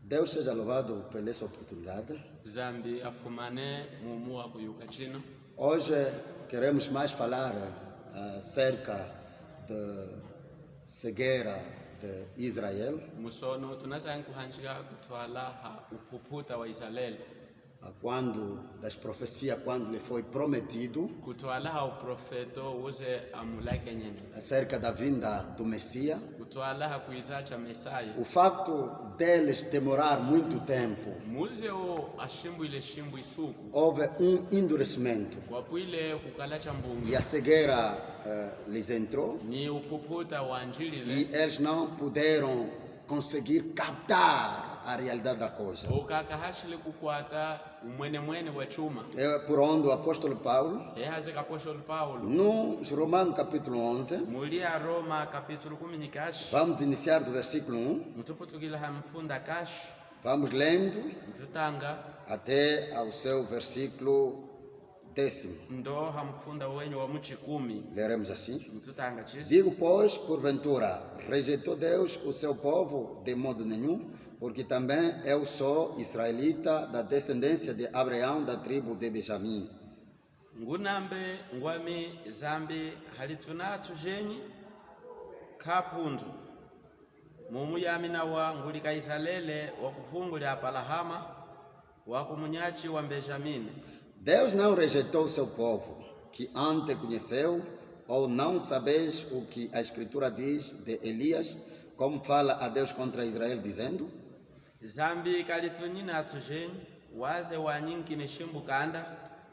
Deus seja louvado por essa oportunidade. Zambi afumane mumua kuyuka chino. Hoje queremos mais falar acerca da cegueira de Israel, Musono tunazangu hanjika kutwala ha upuputa wa Israel. quando das profecias, quando lhe foi prometido Kutwala ha uprofeto uze amulake nyene. acerca da vinda do Messias. Kutwala ha kuizacha Mesaya. O facto deles demorar muito tempo, Muze o ashimbu ile shimbu isuku. houve endurecimento Kwa puile kukalacha mbungu. e a cegueira lhes entrou Ni upuputa wa anjili e le. eles não puderam conseguir captar a realidade da coisa. Ukakahashile kukwata umwene wa chuma. É por onde o apóstolo Paulo, Ehaze kapostolo Paulo. no Romanos capítulo 11, Mulia Roma capítulo 10 vamos iniciar do versículo 1, mutuputukila hamfunda kash vamos lendo mututanga até ao seu versículo 10. ndo hamfunda wenye wa muchi 10 Leremos assim. mututanga chisi. Digo, pois, porventura, rejeitou Deus o seu povo de modo nenhum, porque também eu sou israelita da descendência de Abraão, da tribo de Benjamim. Ngunambe ngwami zambi halitunatu jenyi kapundu mumu yamina wa ngulika Israele wa kufunguli apalahama wa kumunyachi wa Benjamine. Deus não rejeitou o seu povo, que antes conheceu, ou não sabeis o que a Escritura diz de Elias, como fala a Deus contra Israel, dizendo: Zambi kalitunyina atujenyi waze wanyingine shimbukanda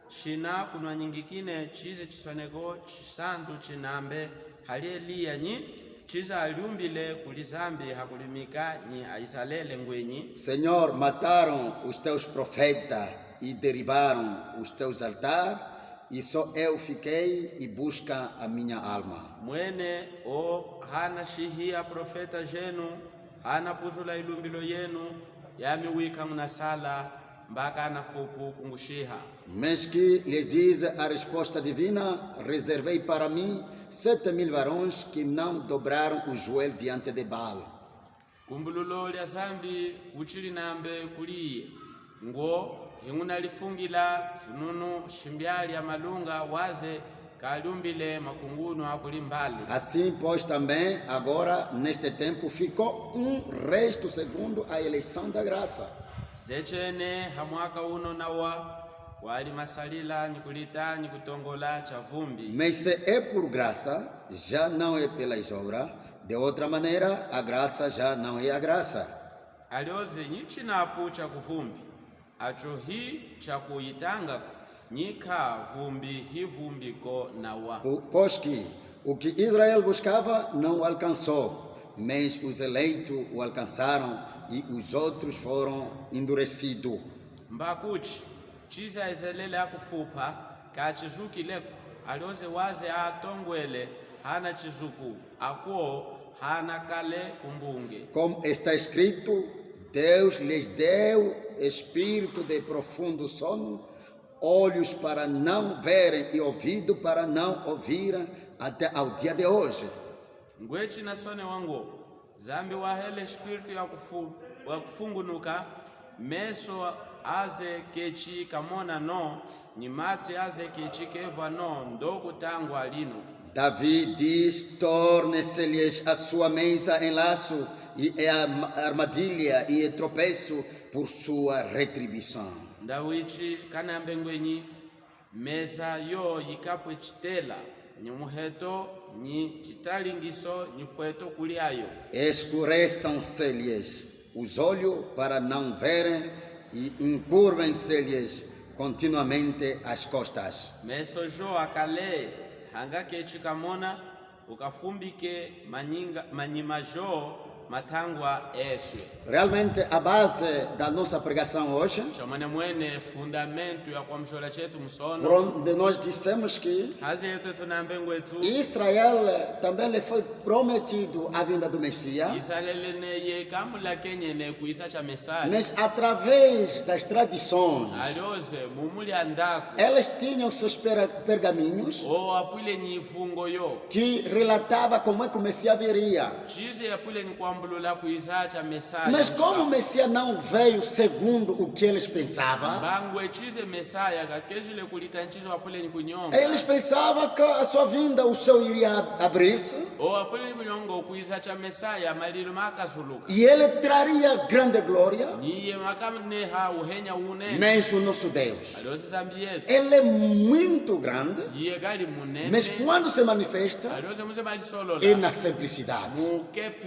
shina kunwa nyingikine chize chisoneko chisandu chinambe hali Eliya nyi chiza aliumbile kuli zambi hakulimika nyi Aisraeli ngwenyi. Senhor, mataram os teus profetas e derribaram os teus altares, e só eu fiquei e busca a minha alma. Mwene o hana shihia profeta jenu hana puzula ilumbilo yenu yami wika munasala mbaka anafupu kungushiha. Mas que lhes diz a resposta divina: reservei para mim 7.000 varões que não dobraram o joelho diante de Baal. Kumbululo lya zambi kuchili nambe kuliye ngo hinguna lifungila tununu shimbyali ya malunga waze kalumbile makungunu akulimbali. Assim, pois, também agora, neste tempo, ficou resto segundo a eleição da graça. Zechene hamwaka uno nawa wali masalila nikulita nikutongola cha vumbi. Mas se é por graça, já não é pelas obras. De outra maneira, a graça já não é a graça. Alioze nyichinapu cha kuvumbi acho hi cha kuitanga nyika vumbi hi vumbi ko nawa. Pois que o que Israel buscava não alcançou, mas os eleitos o alcançaram e os outros foram endurecidos. Mbakuchi chiza ezelele akufupa kachizuki leko alioze waze atongwele hana chizuku akuo hana kale kumbunge. Como está escrito, Deus lhes deu espírito de profundo sono, olhos para não verem e ouvido para não ouvirem até ao dia de hoje. Ngwechi na sone wango zambi wahele espiritu ya kufungunuka meso aze kechi kamona no nyimate aze kechi keva no ndoku tangu alino. Davi diz: torne-se-lhes a sua mesa em laço e a armadilha e tropeço por sua retribuição. Ndawichi kanambe ngwenyi meza yo yikapwe chitela ni muheto ni chitalingiso ni fueto kuliayo. Escureçam-se-lhes os olhos para não verem e encurvem-se-lhes continuamente as costas. Meso jo akale hanga kechi kamona ukafumbike manyima jo matangwa eswe. Realmente, a base da nossa pregação hoje, Chamane mwene fundamento ya kwa mshola chetu por msono onde nós dissemos que hazi yetu tunambe ngwetu Israel também lhe foi prometido a vinda do Messias, Israeli neye kamula kenyene kuisa cha mesali mas através das tradições, alioze mumuli andako elas tinham seus pergaminhos o apule ni fungo yo que relatava como é que o Messias viria. chize apule ni kwa wambulula kuizacha Mesaya. Mas como o Messias não veio segundo o que eles pensavam, Bangwe chize Mesaya kakejile kulitanchizo wapule ni kunyonga. eles pensavam que a sua vinda, o céu iria abrir-se O wapule ni kunyonga kuizacha Mesaya malilo makasuluka. e ele traria grande glória. Niye makamneha uhenya unene. Mas o nosso Deus, Alioze zambi yetu. ele é muito grande, Iye gali munene. mas quando se manifesta, Alioze muse bali solola. é na simplicidade. Mukepe.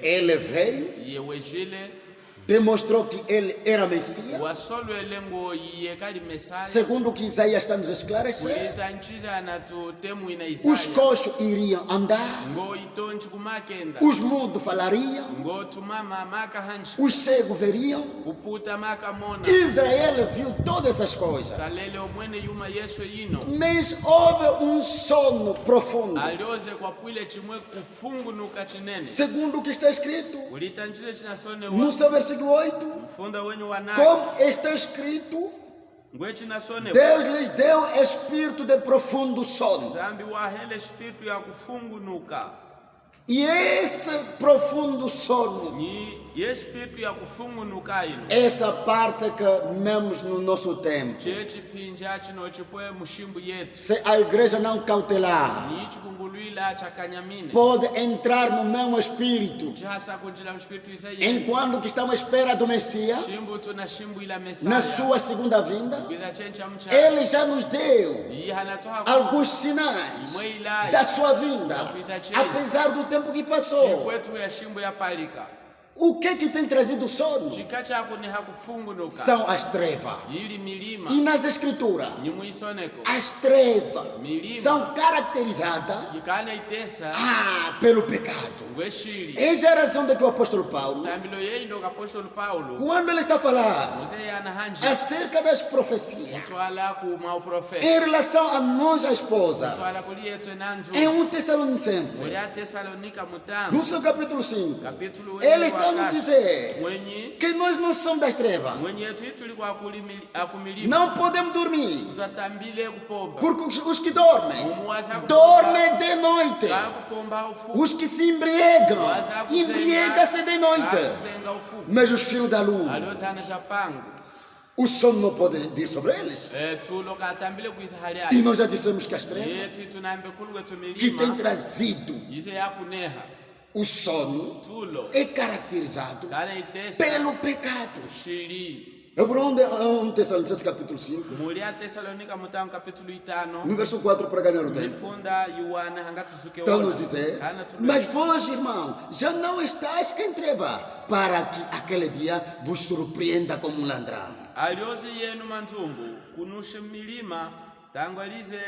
Ele veio, Iye wejile. demonstrou que ele era Messias, Wasolo elengo iye kali Mesaya. segundo o que Isaías está nos esclarecendo. Kulitanchiza anatu temu ina Os Isaya. coxos iriam andar, Ngo itonchi kumakenda. os mudos falariam, Ngo tumama maka hanshi. os cegos veriam. Kuputa maka mona. Israel viu todas essas coisas, Salele omwene yuma Yesu ino. mas houve um sono profundo, Alioze kwa pwile chimwe kufungunuka chinene. segundo o que está escrito Ulitanchize chinasone no seu versículo 8, mfunda wenye wanaki. como está escrito, Ngwe chinasone Deus lhes deu espírito de profundo sono. zambi wahele espiritu ya kufungunuka. E esse profundo sono, Ni ye espiritu ya kufungunuka ino. essa parte que vemos no nosso tempo, Chechi pinja chino chipwe mushimbu yetu. se a igreja não cautelar, Ni chikunguluila chakanyamine. pode entrar no mesmo espírito, Chihasa kunjila mspiritu isaye. enquanto que estamos à espera do Messias, Shimbu tuna shimbu ila Mesaya. na sua segunda vinda, Kwiza chencha mcha. ele já nos deu Iyi hanatoa alguns sinais da sua vinda, apesar do tempo que passou. chikwetu ya shimbu ya palika. O que tem trazido sono? Chikacha kuni hakufungunuka. São as trevas. Yili milima. E nas escrituras, Nyimuisoneko. as trevas Milima. são caracterizadas Yikana itesa. pelo pecado. Ngweshili. Essa é a razão de que o apóstolo Paulo, Sambilo yeindo kapostolo Paulo. quando ele está a falar Muse yana hanji. acerca das profecias, Twala kuma uprofeta. em relação a nós, a esposa, Twala kuliyetu nanzu. em 1 Tessalonicense, Mulya Tesalonika mutano. no seu capítulo 5, Capítulo ele está a nos dizer mwenye. que nós não somos das trevas. Mwenye yetu tuli kwa akumilima. Não podemos dormir, Twatambile kupomba. porque os que dormem, Umuwaza dormem de noite. kupomba ufuku. Os que se embriagam, embriagam-se de noite. Kusenga ufuku. Mas os filhos da luz, Aliozana chapangu. o sono não pode vir sobre eles. Tulo katambile kuisa hali E yake. nós já dissemos que as trevas Yetu tunambe kulwe que tumilima. tem trazido Ise yakuneha. o sono Tulo. é caracterizado Kana itesa. pelo pecado. Shili. É por onde 1 Tessalonicenses capítulo 5, Mulya Tesalonika mutano capítulo 5. no verso 4 para ganhar o tempo. Mifunda yuwana hangatu suke Então wona. nos dizer, Kana tulo. mas vós, irmão, já não estáis em treva, para que aquele dia vos surpreenda como um ladrão. Aliozi yenu mantumbu kunushe milima tangwalize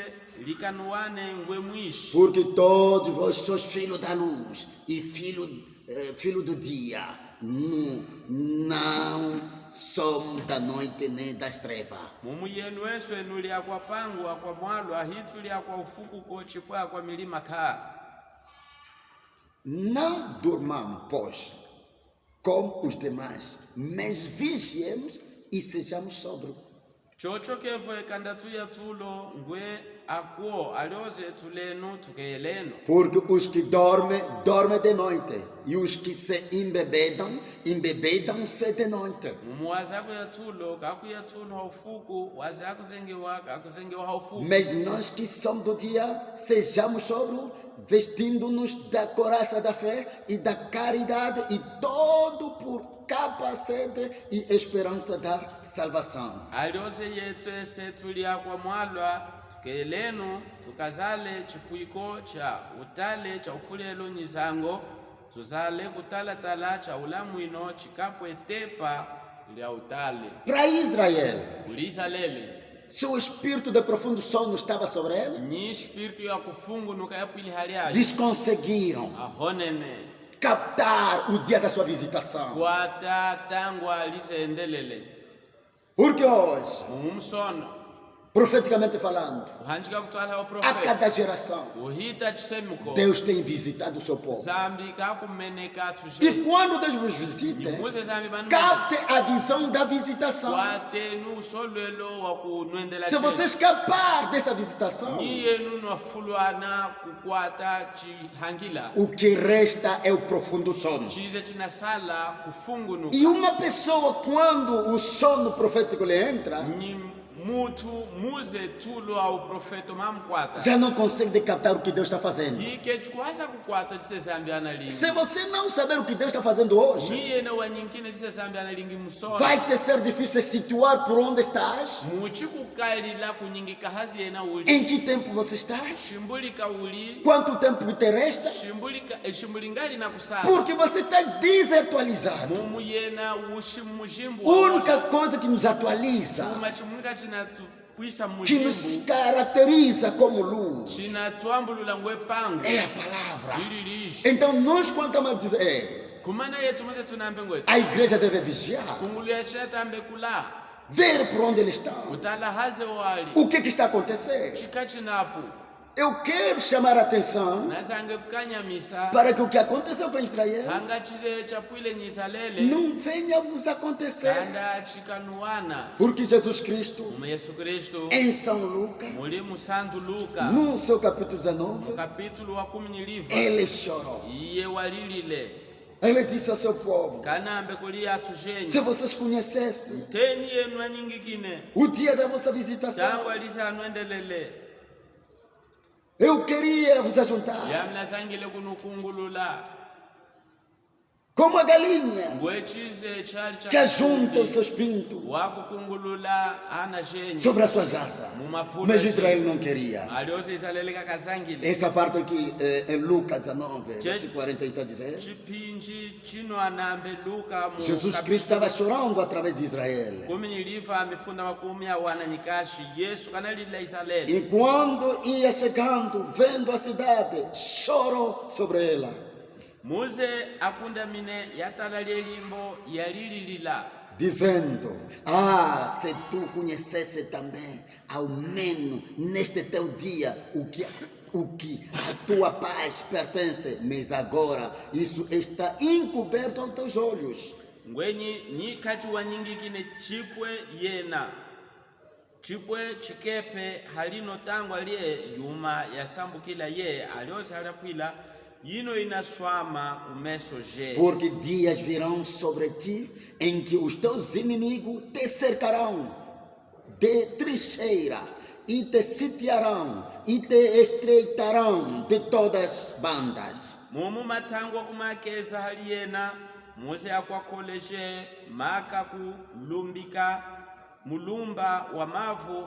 likanuwane ngwe mwishi. Porque todos vós sois filhos da luz e filho do dia. Não somos da noite nem das trevas. Mumu yenu eswe nuli akwa pangu akwa mwalu ahitu li akwa ufuku kochipwa akwa milima ka. Não dormamos, pois, como os demais, mas vigiemos e sejamos sóbrios. Chocho kevo ekandatu ya tulo ngwe akwo alioze tulenu tukeyeleno. Porque os que dormem, dormem de noite. E os que se embebedam, embebedam-se de noite. Mumu wazako ya tulo kaku ya tulo haufuku wazako zengewa kaku zengewa haufuku. Mas nós que somos do dia, sejamos sóbrios, vestindo-nos da couraça da fé e da caridade e todo por capacete e esperança da salvação. Alioze yetu ese tulia kwa mwalwa tukelenu tukazale chipuiko cha utale cha ufulelo nyizango tuzale kutalatala cha ulamwino chikapwe tepa lya utale Para Israel, uliza lele se o espírito de profundo sono estava sobre ele, ni espiritu ya kufungunuka yapo ili hali yaje eles conseguiram ahonene captar o dia da sua visitação. kwata tangwa lizendelele Porque hoje, mumsono profeticamente falando, kuhanjika kutwala a uprofeta cada geração, uhita chisemiko Deus tem visitado o seu povo. zambi kakumeneka E tuje quando Deus vos visita, nimuze zambi banu capte a visão da visitação. kwate nusolwelo wa kunwendela Se você escapar dessa visitação, niye nunu wafulwana kukwata chihangila o que resta é o profundo sono. chize chinasala kufungunuka E uma pessoa, quando o sono profético lhe entra, ni mutu muze tulo au profeta mamkwata já não consegue captar o que Deus está fazendo. ike chikuhasa kukwata chisezambi analingi Se você não saber o que Deus está fazendo hoje, niye na wanyingine chisezambi analingi musora vai te ser difícil situar por onde estás, muchi kukalila kunyingika hazi yena uli em que tempo você estás, shimbulika uli quanto tempo te resta, shimbulingali na kusala porque você está desatualizado. mumu yena ushimujimbu A única coisa que nos atualiza, chuma chimunika chinatukwisa que nos mujimbu caracteriza como luz, chinatuambulula ngwepangu é a palavra. ili lishi Então nós, quando estamos a dizer, kumana yetu muze tunambe ngwetu a igreja deve vigiar, kunguluya chitambe kula ver por onde eles estão, utala haze wali o que está acontecendo. chika chinapu Eu quero chamar a atenção nazange kukanyamisa para que o que aconteceu com Israel hanga chize chapwile nyisalele não venha vos acontecer. kanda chikanuana Porque Jesus Cristo, mu Yesu Kristo em São Lucas, muli musantu Luka no seu capítulo 19, kapitulo wa 10 ele chorou. iye walilile Ele disse ao seu povo: kanambe kuli yathu se zhenyu vocês conhecessem teni yenu anyingikine o dia da vossa visitação, tangu alisanwendelele eu queria vos ajuntar yamna zangile kunukungulula como a galinha ngwechize chali que ajunta os seus pintos wakukungulula ana zhenyu sobre a sua jaça. mumapula Mas Israel não queria. alioze isaleleka kazangile Essa parte aqui em Lucas 19, versículo 40, está dizendo: chipinji chino anambe Luka mu Jesus Cristo estava chorando através de Israel. kumi niliva amefunda makumi awana nyikashi Yesu kanalila isalele E quando ia chegando, vendo a cidade, chorou sobre ela. muze akunda mine yatala lyelimbo yalililila Dizendo: ah, se tu conhecesse também, ao menos neste teu dia, o que a tua paz pertence, mas agora isso está encoberto aos teus olhos. ngwenyi nyikachi wanyingikine chipwe yena chipwe chikepe halino tangwa liye yuma yasambukila ye alioze alapwila yino inaswama kumeso je Porque dias virão sobre ti em que os teus inimigos te cercarão de trincheira e te sitiarão e te estreitarão de todas as bandas. mumu matangwa kumakeza haliyena muze akwakoleje maka kulumbika mulumba wa mavu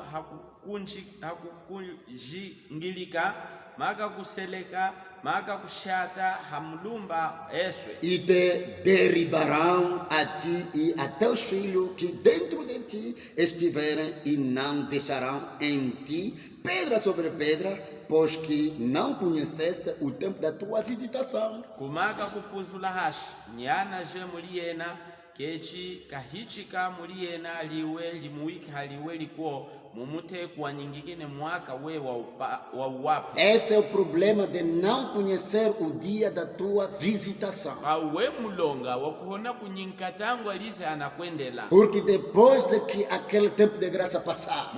hakukunjingilika maka kuseleka maka kushata hamulumba eswe E te derribarão a ti e a teus filhos que dentro de ti estiverem, e não deixarão em ti pedra sobre pedra, pois que não conhecesse o tempo da tua visitação. kumaka kupuzula hashi nyana je muliyena kechi kahichika muliyena liwe limuwiki haliwe likuo mumuteku wanyingikine mwaka we wa uwape Esse é o problema de não conhecer o dia da tua visitação. awe mulonga wakuhona kunyinkatangwa lise anakwendela Porque depois de que aquele tempo de graça passar,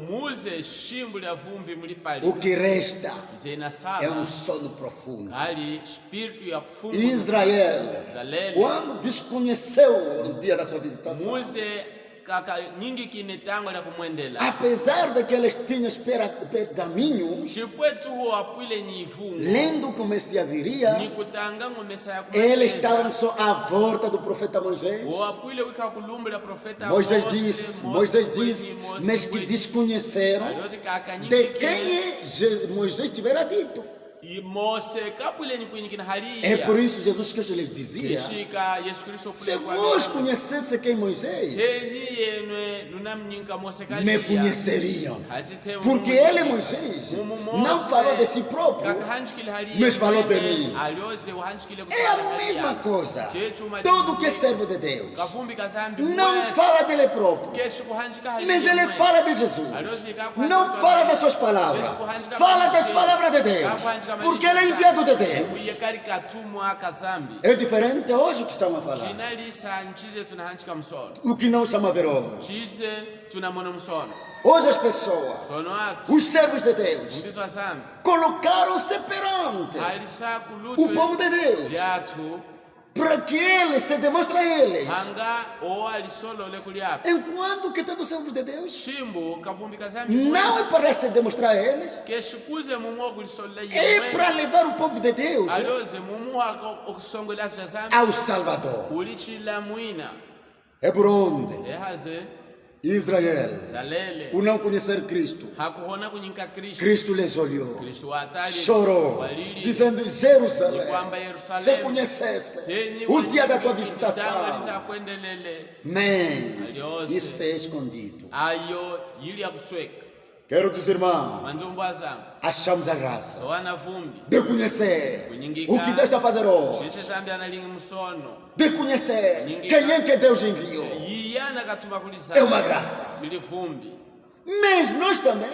muze shimbu lya vumbi o mulipalika que resta zena é saba sono profundo. ali spiritu ya kufungu Israel, zalele quando desconheceu o dia da sua visitação, muze kaka nyingi kine tango la kumwendela apesar de que eles tinham pergaminhos, chipwetu huo apwile nyivungu lendo como Messias viria, nikutanga ngomesa ya eles estavam só à volta do profeta Moisés. huo apwile wika kulumbi la profeta Moisés disse, mas que desconheceram aliozi kaka nyingi de kine quem Moisés tivera dito. E Mose kapuleni kuinikina halia. É por isso Jesus Cristo lhes dizia: Ishika Yesu Kristo se vos conhecessem quem Moisés, me conheceriam. Porque ele, Moisés, não falou de si próprio, mas falou de mim. É a mesma coisa. Todo que é servo de Deus não fala dele próprio, mas ele fala de Jesus. Não fala das suas palavras, fala das palavras de Deus, porque ele é enviado de Deus. É diferente hoje o que estamos a falar. O que não estamos a ver hoje. Hoje as pessoas, os servos de Deus, colocaram-se perante o povo de Deus, para que eles se demonstrem a eles. Enquanto que todos os servos de Deus não é para se demonstrar a eles, é para levar o povo de Deus ao Salvador. É por onde Israel, o não conhecer Cristo, Cristo lhes olhou, chorou, dizendo: Jerusalém, se conhecesse o dia da tua visitação, mas isso te é escondido. Quero dizer, irmão, achamos a graça de conhecer o que Deus está a fazer hoje, de conhecer quem é que Deus enviou. É uma graça. Mas nós também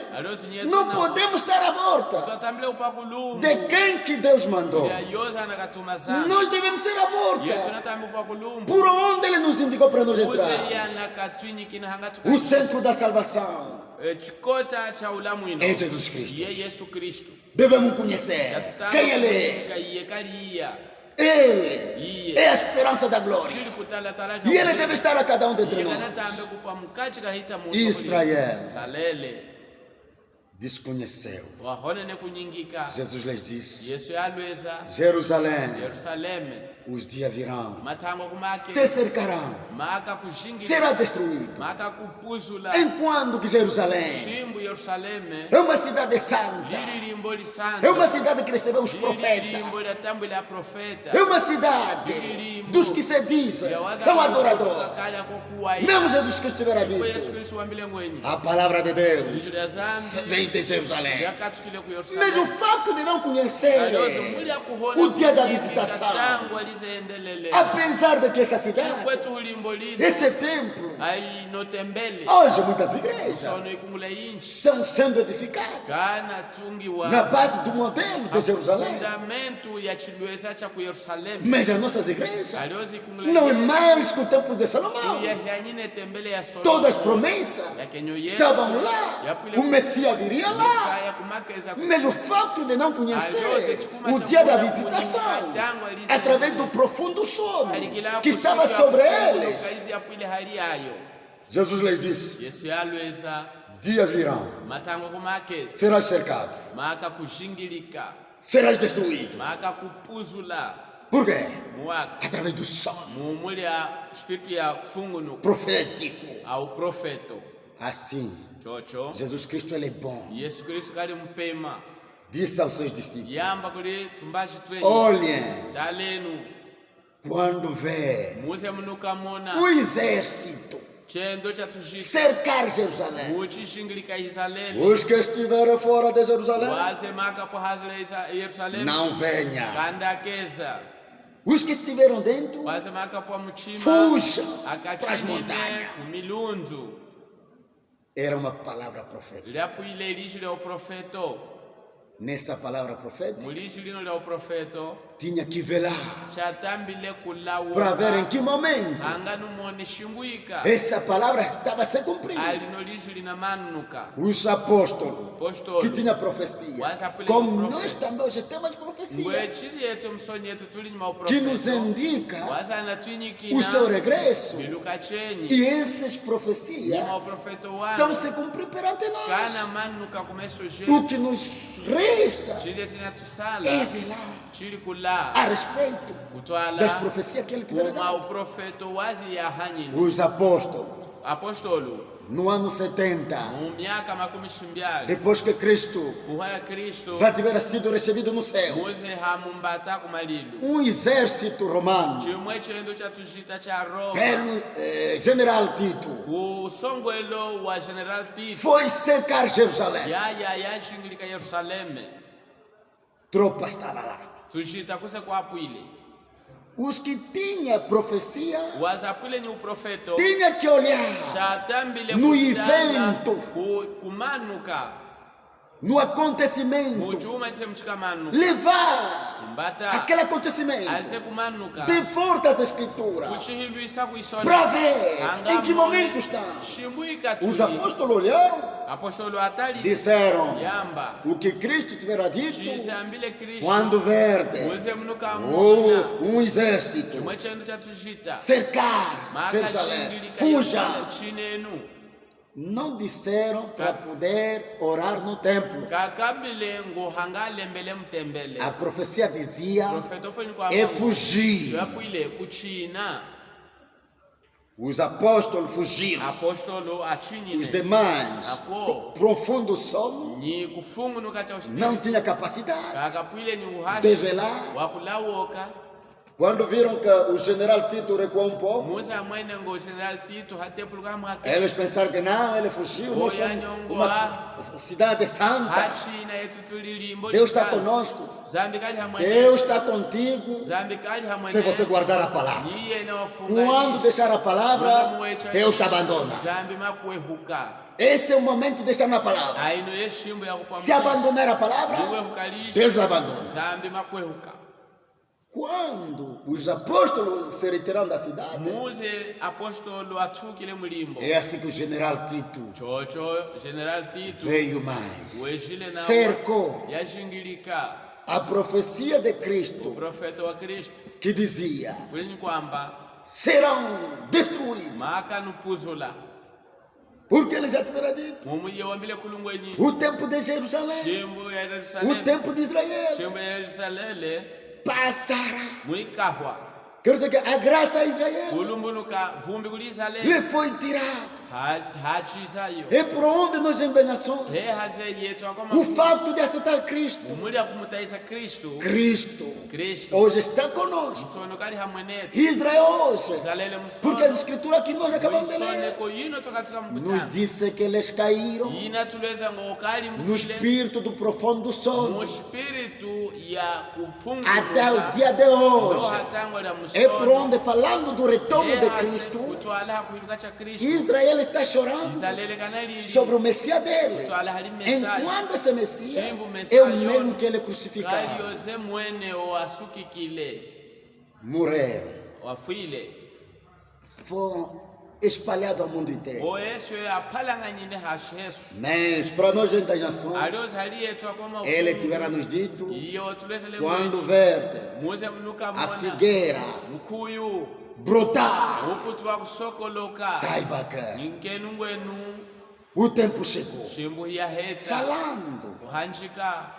não podemos estar à volta de quem que Deus mandou. Nós devemos ser à volta por onde Ele nos indicou para nós entrar. O centro da salvação é Jesus Cristo. Devemos conhecer quem Ele é. Ele é a esperança da glória. E Ele deve estar a cada um dentre nós. Israel desconheceu. Jesus lhes disse: Jerusalém, os dias virão, te cercarão, será destruído. Enquanto que Jerusalém é uma cidade santa, é uma cidade que recebeu os profetas, é uma cidade dos que se dizem são adoradores. Mesmo Jesus Cristo tivera dito: a palavra de Deus vem de Jerusalém. Mas o fato de não conhecer o dia da visitação, apesar de que essa cidade, esse templo, hoje muitas igrejas estão sendo edificadas na base do modelo de Jerusalém. Mas as nossas igrejas não é mais que o templo de Salomão. Todas as promessas estavam lá, o Messias viria lá. Mas o fato de não conhecer o dia da visitação, através do profundo sono que estava sobre eles, Jesus lhes disse: dias virão, serás cercado, serás destruído. Por quê? Através do sono profético. Assim, Jesus Cristo, Ele é bom. Disse aos seus discípulos: olhem, quando vê o exército cercar Jerusalém, os que estiverem fora de Jerusalém, não venham. Os que estiveram dentro, fujam para as montanhas. Era uma palavra profética. Nessa palavra profética, tinha que velar para ver em que momento essa palavra estava a ser cumprida. Os apóstolos que tinham profecia, como nós também hoje temos profecia, que nos indica o seu regresso, e essas profecias estão se cumprindo perante nós. O que nos resta é velar a respeito das profecias que ele tivera dado. Os apóstolos no ano 70, mu myaka makumi shimbyali depois que Cristo kuhaya Kristo já tivera sido recebido no céu, muze hamumbata kumalilu exército romano, chimwe chendo cha tujita cha Roma pelo general Tito, kusongwelo wa General Tito foi cercar Jerusalém. yashingilika Yerusaleme Tropa estava lá. tujita kuse kwapwile Os que tinham profecia wazapwile ni uprofeto tinha que olhar chatambile no kutanga evento, kumanuka no acontecimento, muchuma chise mchikamanuka levar mbata aquele acontecimento aze kumanuka de volta às escrituras kuchihilwisa kuisona para ver em que momento está. shimbuika Os tuli apóstolos olharam, apostolo atali disseram yamba o que Cristo tivera dito chise ambile Kristo quando verde muze mnuka muna exército chimwe chendo cha tujita cercar Jerusalém, makashingilika fuja. Yerusalemu chinenu Não disseram para poder orar no templo. kakabile nguhangale mbele mtembele A profecia dizia profeto poni kwa é fugir. yapwile kuchina Os apóstolos fugiram. apostolo Os achinine demais, Apo. com profundo sono, ni kufungu nukacha uspiri não tinha capacidade kakapwile ni de uhashi velar. wakulawoka Quando viram que o general Tito recuou um pouco, musa mwene ngo General Tito hatepuluka mwake eles pensaram que não, ele fugiu. Nós somos uma cidade santa. hachina yetu tulilimbo Deus está conosco. zambi kali hamwene Deus está contigo zambi kali se hamwene você guardar a palavra. niye na wafunga Quando deixar a palavra, Deus te abandona. zambi makwehuka Esse é o momento de estar na palavra. aino yeshimbo ya Se abandonar a palavra, Deus abandona. zambi makwehuka Quando os apóstolos se retiraram da cidade, muze apostolo atukile mulimbo é assim que o general Tito chocho General Tito veio mais. wejile na Cercou yashingilika a profecia de o Cristo profeta wa Kristo que dizia: kulini kwamba serão destruídos. maka nupuzula Porque ele já tivera dito. mumuye wambile kulungwenyi O tempo de Jerusalém, shimbo ya o Yerusalemu tempo de Israel shimbo ya Yerusalele passará. muikahwa Quer dizer que a graça a Israel kulumbunuka vumbi kuli Israeli lhe foi tirada. hachizayo É por onde nós enganamos. he haze yetu akoma O fato de aceitar Cristo. mumuli akumutaisa Kristo Cristo hoje está conosco. musono kali hamwenetu Israel hoje. Israeli Porque as musono escrituras que nós acabamos de ler muisoneko yino tokatika nos mkutano disse que eles caíram yina tuleza ngokali no mukile espírito do profundo sono mu espiritu ya até o kufunguka dia de ndo hoje. hatango la É por musono onde, falando do retorno de Cristo, kutwala kuiluka cha Kristo Israel está chorando Israeli kanali sobre o Messias dele. kutwala hali Mesaya Enquanto esse Messias Shimbu é o Messiah mesmo que ele crucificava. kali yoze mwene wasukikile Morreram. wafile Foram espalhados ao mundo inteiro. oyesu aphalanganyine hashesu Mas para nós, gente das nações, aliozi hali yetu akoma ele tivera nos dito, iyo tulezele quando verde muze mnuka a mona figueira mkuyu brotar, uputu wa kusokoloka saiba que ninkenu ngwenu o tempo chegou. shimbu ya heta Falando kuhanjika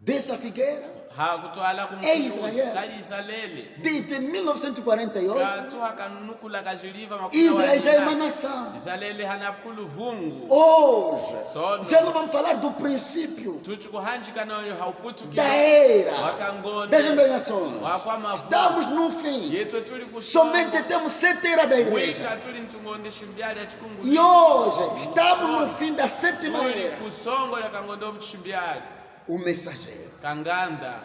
dessa figueira, hakutwala É Israel. kali Israeli desde 1948, katu hakanunukula kajiliva Israel já é uma makuna nação. Israeli hanapulu vungu Hoje, Sono. já não vamos falar do princípio tuti kuhanjika nayo hauputu da era wakangonde das nações. wakwamavu Estamos no fim. yetwe tuli kusoma Somente temos 7 eras da igreja. wika tuli ntungonde shimbyali ya chikungu E hoje estamos no fim da 7ª tuli era. kusongola kangonde omuchimbyali O mensageiro kanganda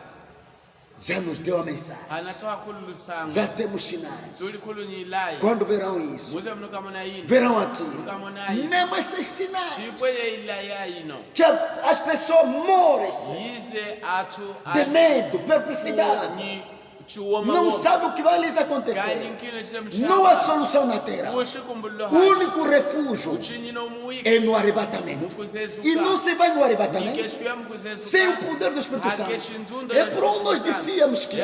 já nos deu a mensagem. anatoa kululusanga Já temos sinais. tuli kulunyilai Quando verão isso? muze mnukamona ino Verão aquilo. mnukamona ino Mesmo esses sinais. chipweye ilaya ino Que as pessoas morrem yize atu de medo, perplexidade. ni chiwoma Não sabem o que vai lhes acontecer. kanyinkine chise Não há solução na terra. ushikumbulo O único refúgio uchinyino muwika é no arrebatamento. mukuzezuka E não se vai no arrebatamento ikeshuya mukuzezuka sem o poder do Espírito Santo. É por onde nós dizíamos que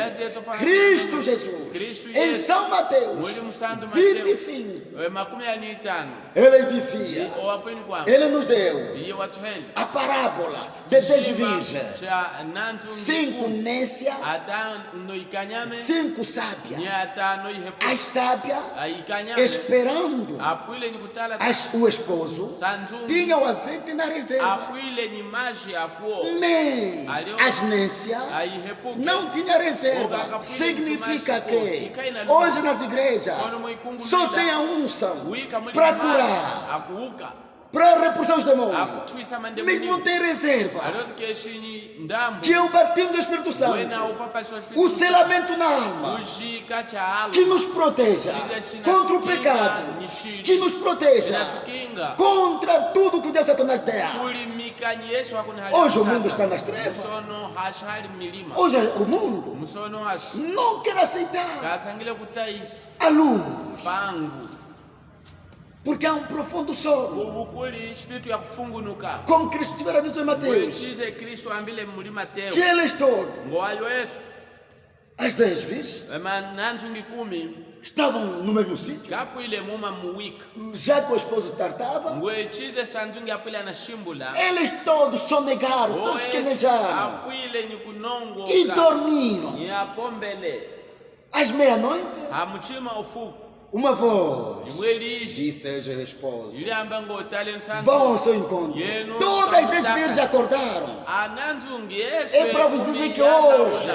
Cristo Jesus, em São Mateus muli musandu 25, makumi anitano ele dizia, owapweni kwamba ele nos deu iye watuheni a parábola de 10 virgens, cha nantu 5 nécia ata noikanya ikanyame 5 sábias. ni atano ihepu As sábias aikanyame esperando apuile ni kutala o esposo. sanzungu Tinha o azeite na reserva. apuile ni maji akuo Mas as nécias aihepuke não tinha reserva. Significa que hoje nas igrejas só tem a unção para curar, akuuka para repulsar os demônios, akutwisa mas mandemoni não tem reserva. alozi keshinyi ndambo Que é o batismo do Espírito Santo, wena upapasi wa o Espírito selamento na alma, ujika cha alma que nos proteja contra o pecado, que nos proteja inatukinga contra tudo que o diabo Satanás der. kulimikani Yesu hakuna hali Hoje o sana. mundo está nas trevas. Musono hashali milima Hoje o mundo musono hashu não quer aceitar kasangile kutaisi a luz, pangu porque há profundo sono. ubukuli espiritu ya kufungunuka Como Cristo tivera dito em Mateus, kwechize Kristo ambile muli Mateo que eles todos, ngowayo Yesu as 10 vezes, emanantungi 10 estavam no mesmo sítio, kapuile muma muwika já que o esposo tardava. ngwechize santungi apuile anashimbula Eles todos sonegaram, todos esquenejaram apuile ni kunongoka e dormiram. ni apombele Às meia-noite, hamuchima ufuku uma voz imwelishi disse ao esposo: yule amba ngotale vão ao seu encontro. Todas as 10 virgens acordaram. anantungi É para vos dizer que hoje,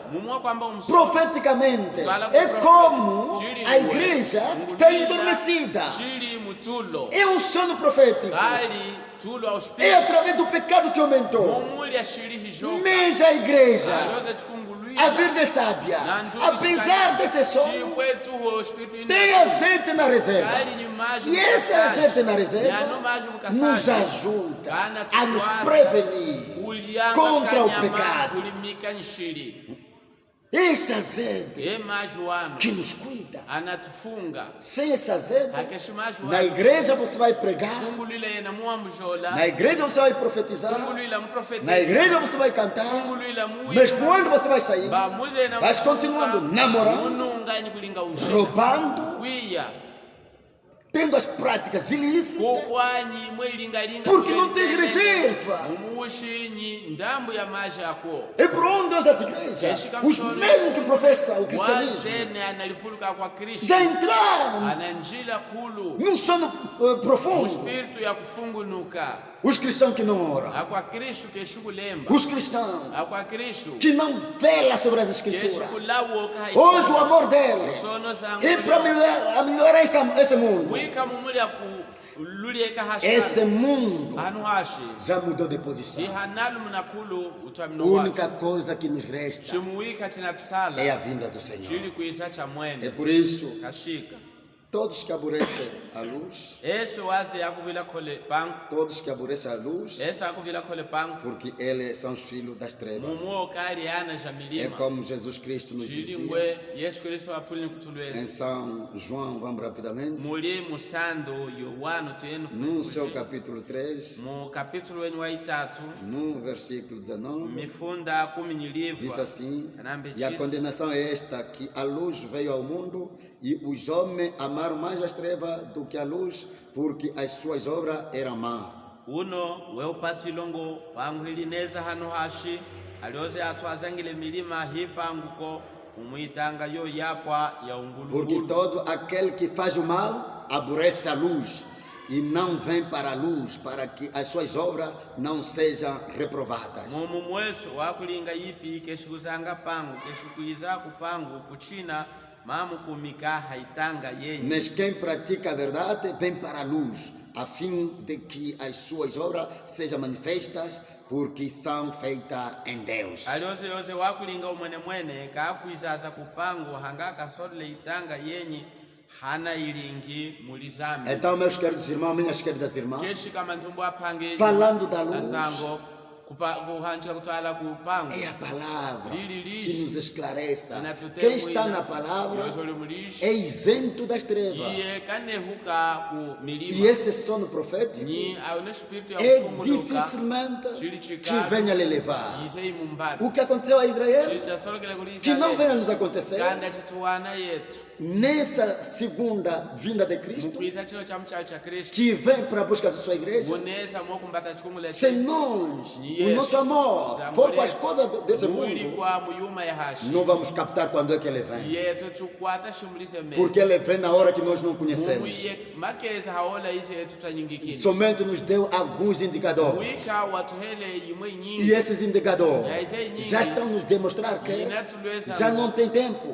mumwa kwamba profeticamente, é como a igreja está adormecida. chili mutulo É um sono profético. kali tulo au É espírito através do pecado que aumentou. mumuli ashiri hijoka Mas a igreja, aloza chikunguluina a Virgem Sábia, apesar desse sono, chikwetu ho espírito tem azeite na reserva. kali ni maji E esse azeite na reserva Nano maji nos mukasaji ajuda a nos prevenir contra o pecado. kulimika nshiri Esse azeite e maji wano que nos cuida. anatufunga Sem esse azeite, hakeshi maji na wano igreja você vai pregar, kungulile yena muambujola na igreja você vai profetizar, kungulila na muprofetisa igreja você vai cantar, kungulila mas quando você vai sair, bamuze na vais continuando namorando, munungani kulinga ushi roubando, kwiya tendo as práticas ilícitas, kokwanyi mwelingalinga porque não tens reserva. umushinyi ndambo ya maji ako E por onde hoje as igrejas, os mesmos que professam o cristianismo, wazene analifuluka kwa Kristo já entraram ananjila kulu num sono profundo. espírito ya kufungunuka Os cristãos que não oram, akwa Kristo keshukulemba os cristãos akwa Kristo que não velam sobre as escrituras. keshukulawo kai Hoje o amor dele sono sangu é para melhorar esse mundo. wika mumuli ya kululeka Esse hashana mundo anu hashi já mudou de posição. ihanalu munakulu A utwamino única wake coisa que nos resta chimuwika é tinakusala a vinda do Senhor. chili kuisa cha É mwene por isso, kashika todos que aborrecem a luz, eso wazi yakuvila khole pangu todos que aborrecem a luz, eso akuvila khole pangu porque eles são os filhos das trevas. mumuo kali ana ja É milima como Jesus Cristo nos chili dizia ngwe Yesu Kristo apulini em kutulwezi São João, vamos rapidamente, muli musando Yohano tuyenu no seu capítulo 3, mu kapitulo wenu wa itatu no versículo 19, mifunda 10 diz nyilivwa assim: kanambe e a chisi condenação é esta, que a luz veio ao mundo e os homens amaram mais as trevas do que a luz, porque as suas obras eram más. uno weupati ilongo pangu ilineza hano hashi alioze atu azangile milima hipanguko umwitanga yo yapwa ya Porque ungulugulu todo aquele que faz o mal aborrece a luz e não vem para a luz, para que as suas obras não sejam reprovadas. mumu mweso wakulinga yipi keshikuzanga pangu keshikuiza kupangu kuchina mamu kumika haitanga yenye Mas quem pratica a verdade vem para a luz, a fim de que as suas obras sejam manifestas, porque são feitas em Deus. alioze yoze wakulinga umwene mwene kakuizaza kupangu hangaka solile itanga yenye hana ilingi mulizambi Então, meus queridos irmãos, minhas queridas irmãs, keshika mantumbu apange falando da luz, asango kuhanjika kutwala kupangu é a palavra Lili que lishi. nos esclarece. Inatutengwa Quem está ina. na palavra Yozo limulishi. é isento das trevas. iye kanehuka ku E milima esse sono profético ni aone espírito ya é kufungunuka dificilmente chili que chikalo venha lhe levar. yise imumbati O que aconteceu a Israel, chili chasolokele kuli que não Israeli. venha nos acontecer kanda chituwana yetu nessa segunda vinda de Cristo, mukuisa chilo cha mchalo cha Kristo que vem para buscar a sua igreja, muneza mokumbata chikumule se nós O nosso amor for para as coisas desse mundo, mulikwa muyuma ya hashi não vamos captar quando é que ele vem. yetu tukwata shimulise mesi Porque ele vem na hora que nós não conhecemos. muye makeza haola ise yetu tanyingikini Somente nos deu alguns indicadores. wika watuhele yimwe E nyingi esses indicadores ya ise nyingi já estão nos demonstrar que inatulweza já não tem tempo.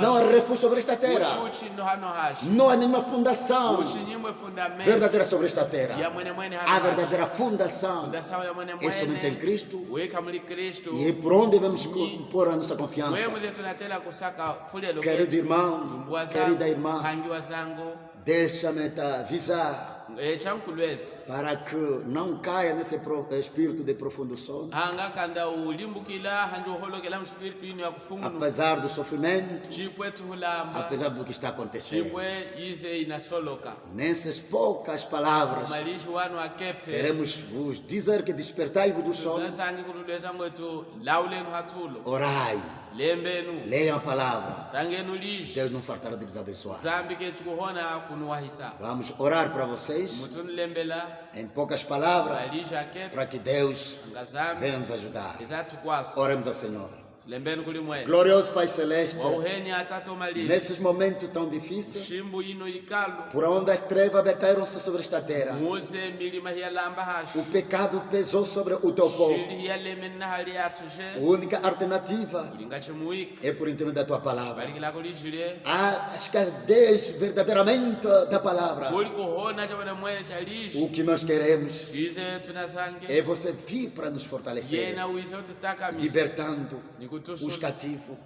Não há refúgio sobre esta terra. ushuchi no hano hashi Não há nenhuma fundação ushinyimwe fundamento verdadeira sobre esta ya terra. mwene mwene A hano hashi verdadeira fundação fundação ya mwene é somente em mwene Cristo. weka muli Kristo E é por onde devemos pôr a nossa confiança. mwemu zetu natela kusaka fulelo Querido irmão, querida irmã, hangiwa zangu deixa-me te avisar chankulwezi para que não caia nesse espírito de profundo sono. hanga kanda ulimbukila hanjo holokela mspiritu ino ya kufungunu Apesar do sofrimento, chipwe tuhulamba apesar do que está acontecendo. chipwe ize inasoloka Nessas poucas palavras, malisho wanu akepe queremos vos dizer que despertai-vos do sono, nasangi kululeza mwetu laulenu hatulo orai, lembenu leiam a palavra. tangenu lishi Deus não fartará de vos abençoar. zambi ketu kuhona kunuwahisa Vamos orar para vocês, mutunu lembela em poucas palavras, malisho akepe para que Deus anga zambi venha nos ajudar. izatu kwasi Oremos ao Senhor. lembenu kuli mwene Glorioso Pai Celeste, wauheni atato malini nesses momentos tão difíceis, shimbu ino ikalu por onde as trevas abateram-se sobre esta terra, muze milima hiyalamba hashu o pecado pesou sobre o teu povo. shili hiyalemena hali yatu je A única alternativa ulingachimuwika é por intermédio da tua palavra. balikilako lijile A escassez verdadeiramente da palavra. kuli kuhona cha mwene mwene cha lishi O que nós queremos chize tunasange é você vir para nos fortalecer, yena uise ututakamisa libertando os nikutusu cativos,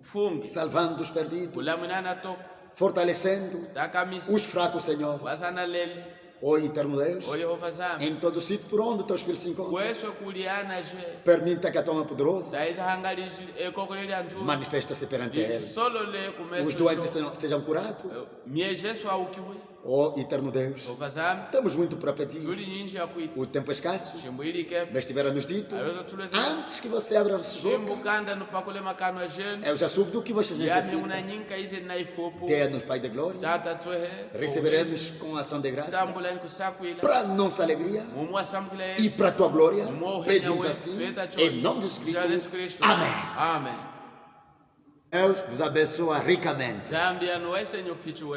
fungi salvando os perdidos, ulamwinana tok fortalecendo takamisa os fracos, Senhor. wasana lele Ó eterno Deus, o Yehova zambi em todo sítio por onde teus filhos se encontram, kweswe kuliana je permita que a tua mão poderosa saiza hangaliji ekokoleli antu manifeste-se perante eles. isolole Os kumeso doentes sejam curados. miejesu aukiwe Ó eterno Deus, Yehova zambi temos muito para pedir. tuli nyinji yakuita O tempo é escasso, shimbu ilike mas tivera-nos dito, alozo tuleze antes que você abra os boca, shimbu kanda nupakule makano jenu eu já soube do que você yami necessita. una nyinka ize naifupu Dê-nos, Pai da Glória, tata twehe receberemos com ação de graça tambula nkusakwila para nossa alegria mumu asambukila e yetu para a tua glória. mumu Pedimos uhenya assim, wetu tweta em nome de Jesus Jesus Cristo. Cristo Amém. amen Deus vos abençoe ricamente. zambia nuwaisenyo pichu